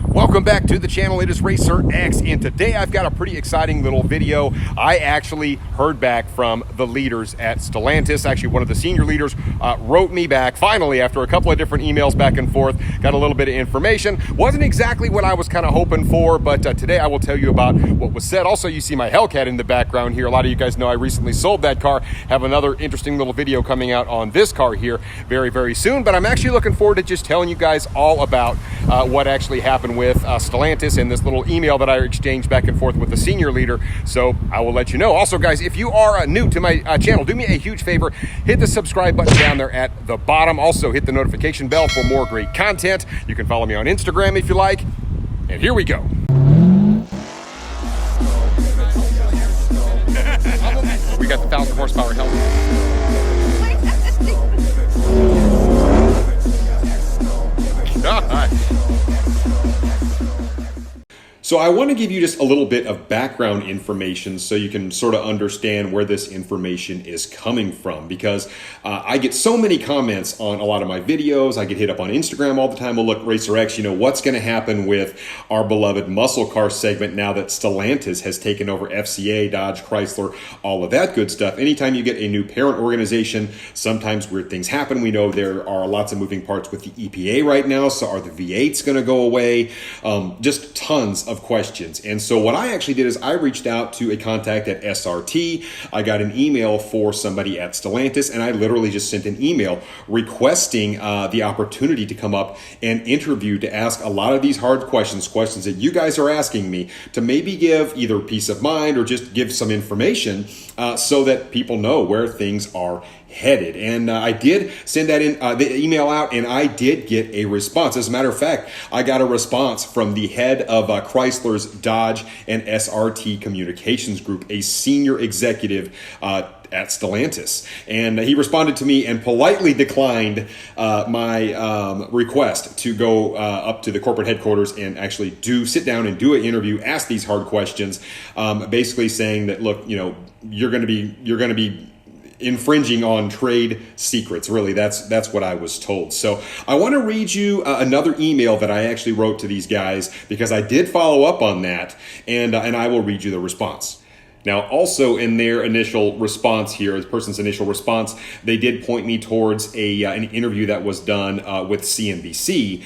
Welcome back to the channel. It is RacerX, and today I've got a pretty exciting little video. I actually heard back from the leaders at Stellantis. Actually, one of the senior leaders wrote me back finally after a couple of different emails back and forth. Got a little bit of information. Wasn't exactly what I was kind of hoping for, but today I will tell you about what was said. Also, you see my HELLCAT in the background here. A lot of you guys know I recently sold that car. Have another interesting little video coming out on this car here very, very soon. But I'm actually looking forward to just telling you guys all about what actually happened with Stellantis and this little email that I exchanged back and forth with the senior leader. So I will let you know. Also, guys, if you are new to my channel, do me a huge favor. Hit the subscribe button down there at the bottom. Also, hit the notification bell for more great content. You can follow me on Instagram if you like. And here we go. We got the 1,000 horsepower helmet. God. So I want to give you just a little bit of background information so you can sort of understand where this information is coming from, because I get so many comments on a lot of my videos. I get hit up on Instagram all the time. Well, look, RacerX, you know, what's going to happen with our beloved muscle car segment now that Stellantis has taken over FCA, Dodge, Chrysler, all of that good stuff. Anytime you get a new parent organization, sometimes weird things happen. We know there are lots of moving parts with the EPA right now. So are the V8s going to go away? Just tons of questions. And so what I actually did is I reached out to a contact at SRT. I got an email for somebody at Stellantis, and I literally just sent an email requesting the opportunity to come up and interview, to ask a lot of these hard questions that you guys are asking me, to maybe give either peace of mind or just give some information so that people know where things are headed. And I did send that in the email out, and I did get a response. As a matter of fact, I got a response from the head of Chrysler's Dodge and SRT Communications Group, a senior executive at Stellantis. And he responded to me and politely declined my request to go up to the corporate headquarters and actually sit down and do an interview, ask these hard questions, basically saying that, look, you know, you're going to be infringing on trade secrets. Really, that's what I was told. So I want to read you another email that I actually wrote to these guys, because I did follow up on that, and I will read you the response. Now, also in their initial response here, the person's initial response, they did point me towards an interview that was done with CNBC.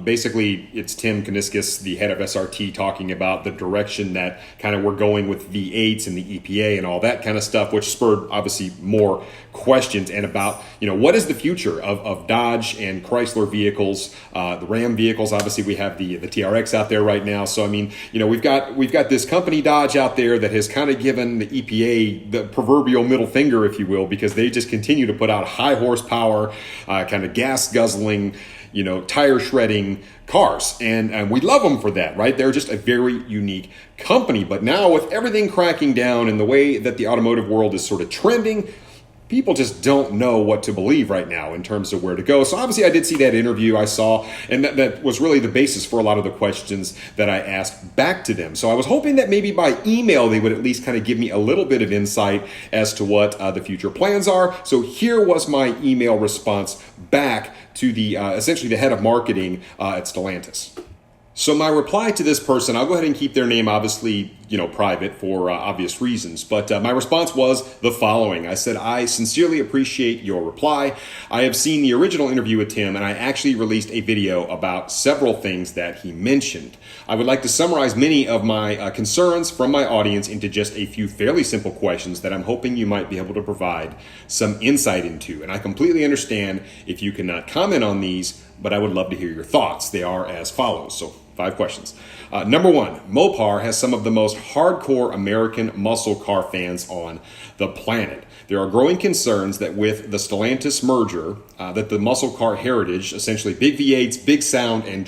Basically, it's Tim Kuniskis, the head of SRT, talking about the direction that kind of we're going with V8s and the EPA and all that kind of stuff, which spurred obviously more questions, and about, you know, what is the future of Dodge and Chrysler vehicles, the Ram vehicles. Obviously, we have the TRX out there right now. So I mean, you know, we've got this company Dodge out there that has kind of given the EPA the proverbial middle finger, if you will, because they just continue to put out high horsepower, kind of gas guzzling, you know, tire shredding cars. And we love them for that, right? They're just a very unique company. But now with everything cracking down and the way that the automotive world is sort of trending, people just don't know what to believe right now in terms of where to go. So obviously I did see that interview I saw, and that was really the basis for a lot of the questions that I asked back to them. So I was hoping that maybe by email they would at least kind of give me a little bit of insight as to what the future plans are. So here was my email response back to the essentially the head of marketing at Stellantis. So my reply to this person, I'll go ahead and keep their name obviously, you know, private for obvious reasons. But my response was the following. I said, I sincerely appreciate your reply. I have seen the original interview with Tim, and I actually released a video about several things that he mentioned. I would like to summarize many of my concerns from my audience into just a few fairly simple questions that I'm hoping you might be able to provide some insight into. And I completely understand if you cannot comment on these, but I would love to hear your thoughts. They are as follows. So 5 questions. Number 1, Mopar has some of the most hardcore American muscle car fans on the planet. There are growing concerns that with the Stellantis merger, that the muscle car heritage, essentially big V8s, big sound, and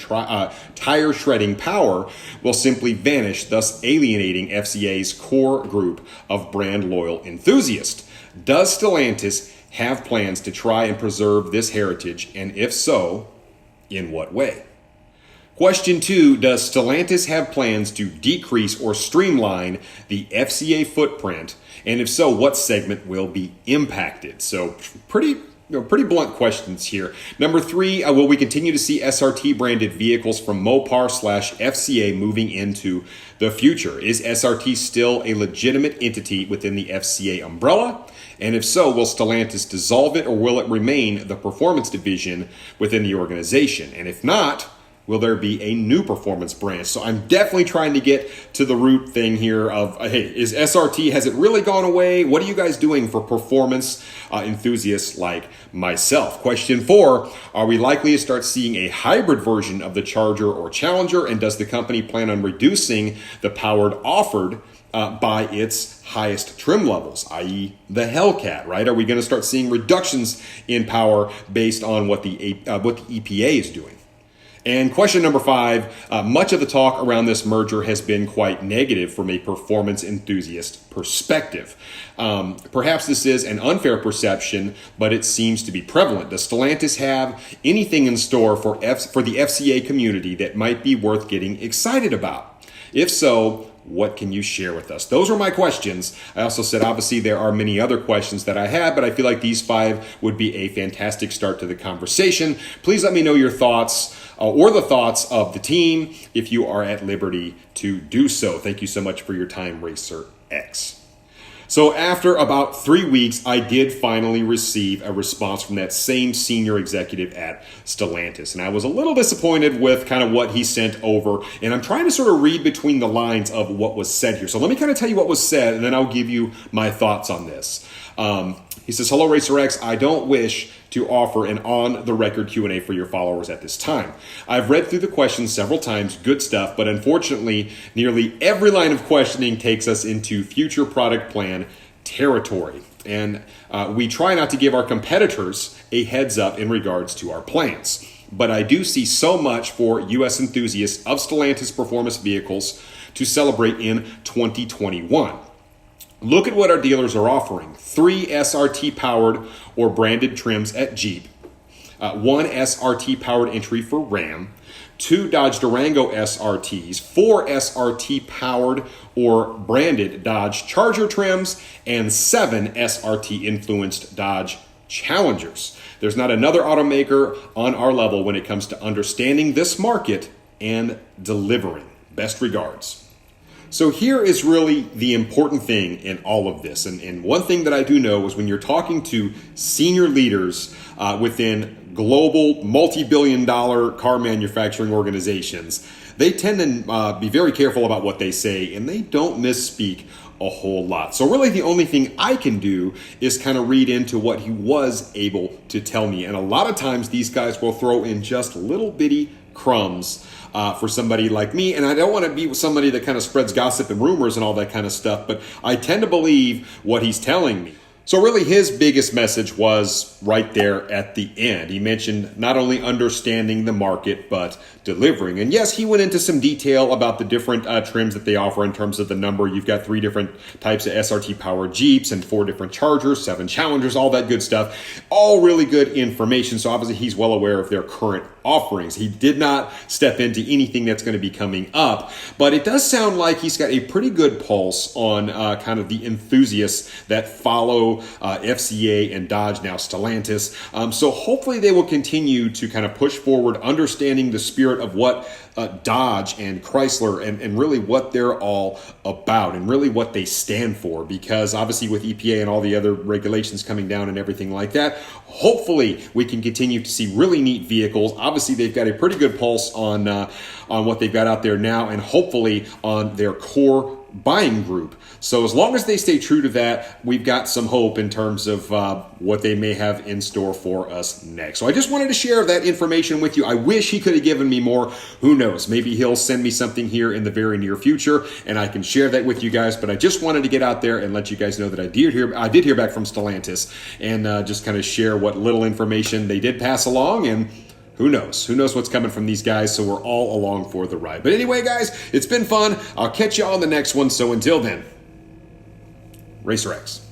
tire shredding power, will simply vanish, thus alienating FCA's core group of brand loyal enthusiasts. Does Stellantis have plans to try and preserve this heritage, and if so, in what way? Question 2, does Stellantis have plans to decrease or streamline the FCA footprint? And if so, what segment will be impacted? So pretty pretty blunt questions here. Number 3, will we continue to see SRT branded vehicles from Mopar/FCA moving into the future? Is SRT still a legitimate entity within the FCA umbrella? And if so, will Stellantis dissolve it, or will it remain the performance division within the organization? And if not, will there be a new performance branch? So I'm definitely trying to get to the root thing here of, hey, is SRT, has it really gone away? What are you guys doing for performance enthusiasts like myself? Question 4, are we likely to start seeing a hybrid version of the Charger or Challenger? And does the company plan on reducing the power offered by its highest trim levels, i.e. the HELLCAT, right? Are we going to start seeing reductions in power based on what the EPA is doing? And question number 5, much of the talk around this merger has been quite negative from a performance enthusiast perspective. Perhaps this is an unfair perception, but it seems to be prevalent. Does Stellantis have anything in store for the FCA community that might be worth getting excited about? If so, what can you share with us? Those are my questions. I also said, obviously, there are many other questions that I have, but I feel like these 5 would be a fantastic start to the conversation. Please let me know your thoughts or the thoughts of the team if you are at liberty to do so. Thank you so much for your time, RacerX. So after about 3 weeks, I did finally receive a response from that same senior executive at Stellantis. And I was a little disappointed with kind of what he sent over. And I'm trying to sort of read between the lines of what was said here. So let me kind of tell you what was said, and then I'll give you my thoughts on this. He says, hello, RacerX. I don't wish to offer an on-the-record Q&A for your followers at this time. I've read through the questions several times, good stuff, but unfortunately, nearly every line of questioning takes us into future product plan territory. And we try not to give our competitors a heads up in regards to our plans. But I do see so much for U.S. enthusiasts of Stellantis performance vehicles to celebrate in 2021. Look at what our dealers are offering. 3 SRT powered or branded trims at Jeep, 1 SRT powered entry for Ram, 2 Dodge Durango SRTs, 4 SRT powered or branded Dodge Charger trims, and 7 SRT influenced Dodge Challengers. There's not another automaker on our level when it comes to understanding this market and delivering. Best regards. So here is really the important thing in all of this. And one thing that I do know is when you're talking to senior leaders within global multi-billion-dollar car manufacturing organizations, they tend to be very careful about what they say, and they don't misspeak a whole lot. So really the only thing I can do is kind of read into what he was able to tell me. And a lot of times these guys will throw in just little bitty crumbs for somebody like me. And I don't want to be with somebody that kind of spreads gossip and rumors and all that kind of stuff, but I tend to believe what he's telling me. So really his biggest message was right there at the end. He mentioned not only understanding the market, but delivering. And yes, he went into some detail about the different trims that they offer in terms of the number. You've got 3 different types of SRT powered Jeeps and 4 different Chargers, 7 Challengers, all that good stuff. All really good information. So obviously he's well aware of their current offerings. He did not step into anything that's going to be coming up, but it does sound like he's got a pretty good pulse on kind of the enthusiasts that follow FCA and Dodge, now Stellantis. So hopefully they will continue to kind of push forward, understanding the spirit of what Dodge and Chrysler and really what they're all about and really what they stand for, because obviously with EPA and all the other regulations coming down and everything like that, hopefully we can continue to see really neat vehicles. Obviously they've got a pretty good pulse on what they've got out there now, and hopefully on their core buying group. So as long as they stay true to that, we've got some hope in terms of what they may have in store for us next. So I just wanted to share that information with you. I wish he could have given me more. Who knows? Maybe he'll send me something here in the very near future and I can share that with you guys. But I just wanted to get out there and let you guys know that I did hear back from Stellantis and just kind of share what little information they did pass along. And who knows? Who knows what's coming from these guys? So we're all along for the ride. But anyway, guys, it's been fun. I'll catch you on the next one. So until then, RacerX.